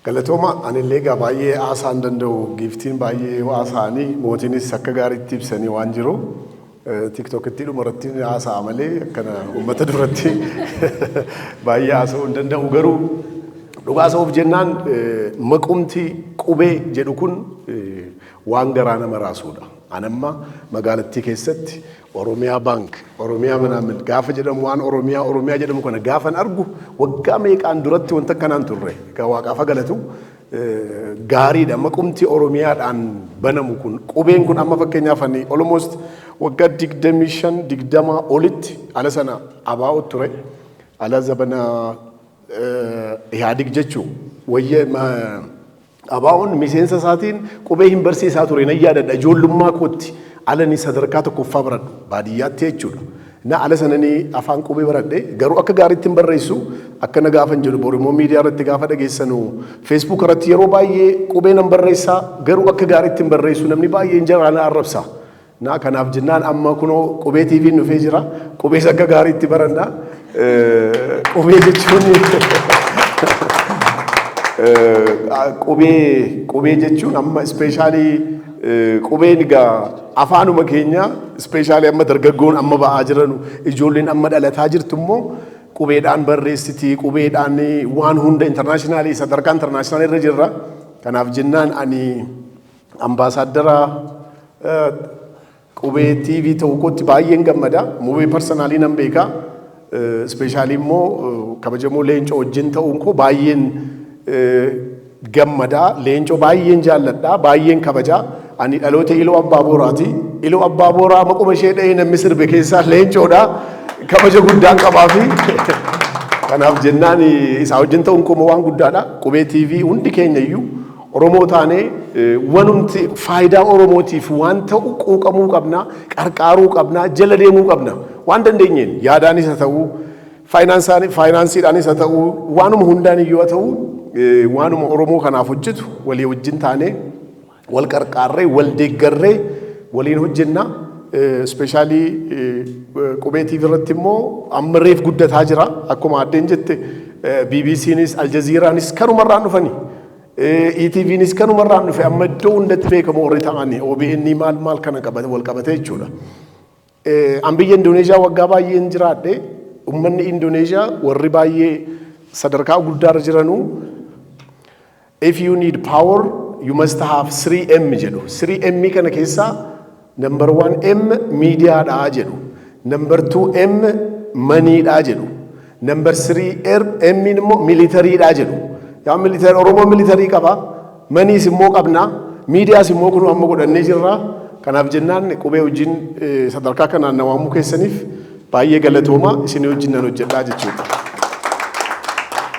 Galatooma ani lega baay'ee haasaan danda'u giftiin baay'ee haasaanii mootiinis akka gaariitti ibsanii waan jiru TikTokitti dhumarratti haasaa malee akkana uummata duratti baay'ee haasa'uu hin danda'u garuu dhugaa sa'uuf jennaan maqumti qubee jedhu kun waan garaa nama raasuudha. Anamma magaalattii keessatti Oromiyaa Bank Oromiyaa manaamin gaafa jedhamu waan Oromiyaa jedhamu kana gaafan argu waggaa meeqaan duratti wanta kanaan turre ka waaqaaf galatu gaariidha maqumti Oromiyaadhaan banamu kun qubeen kun amma fakkeenyaaf ani almost waggaa 25 olitti ala sana abaa'u ture ala zabana Ihaadig jechuu wayye abaa'uun miseensa isaatiin qubee hin barsiisaa ture na yaadadha ijoollummaa kootti alani sadarkaa tokkoffaa baradhu baadiyyaatti jechuudha. Na ala sanani afaan qubee baradhe garuu akka gaariitti hin barreessu akka na gaafan jedhu boru immoo miidiyaa irratti gaafa dhageessanu Facebook irratti yeroo baay'ee qubee nan barreessaa garuu akka gaariitti hin barreessu namni baay'een jaraan arrabsa. Na kanaaf jennaan amma kunoo qubee TV dhufee jira qubees akka gaariitti baranna qubee jechuun qubee jechuun amma ispeeshaalii qubeen egaa afaanuma keenya ispeeshaalii amma dargaggoon amma ba'aa jiran ijoolleen amma dhalataa jirtu immoo qubeedhaan barreessiti qubeedhaan waan hunda intarnaashinaali sadarkaa intarnaashinaali irra jirra. Kanaaf jennaan ani ambaasaaddara qubee TV ta'uu kootti baay'een gammada. Muubii parsanaalii nan beeka. Ispeeshaalii immoo kabajamoo Leencoo wajjin ta'uun koo baay'een gammada. Leencoo baay'een jaalladha baay'een kabajaa. Ani dhaloota Iluu Abbaa Booraati. Iluu Abbaa Booraa maquma ishee dha'ee namni sirbe keessaa Leencoodha. Kabaja guddaan qabaafi. Kanaaf jennaan isaa wajjin ta'uun koo waan guddaadha. Qubee TV hundi keenya iyyuu Oromoo taanee wanumti faayidaa Oromootiif waan ta'u quuqamuu qabna, qarqaaruu qabna, jala deemuu qabna. Waan dandeenyeen yaadaanis haa ta'u, faayinaansiidhaanis haa ta'u, waanuma hundaan iyyuu haa ta'u, waanuma Oromoo kanaaf hojjetu walii wajjin taanee wal qarqaarree wal deeggarree waliin hojjenna. Ispeeshaalii qubee TV irratti immoo amma reef guddataa jira. Akkuma addeen jette BBCnis Aljazeeraanis kanumarraan dhufani. ETVnis kanumarraan dhufe amma iddoo hundatti beekamu warri ta'ani OBN maal kana qabate wal qabate jechuudha. An biyya Indoneeshiyaa waggaa baay'een jiraadhe uummanni Indoneeshiyaa warri baay'ee sadarkaa guddaarra jiranuu if you need power you must have 3M jedhu. 3M kana keessaa number 1M media dha jedhu. Number 2M money dha jedhu. Number 3M immoo military dha jedhu. Yaa military Oromoo military qaba. Money immoo qabna. Media immoo kun amma godhannee jirra. Kanaaf jennaan qubee wajjin sadarkaa kanaan na waamuu keessaniif baay'ee galatooma isin wajjin nan hojjedhaa jechuudha.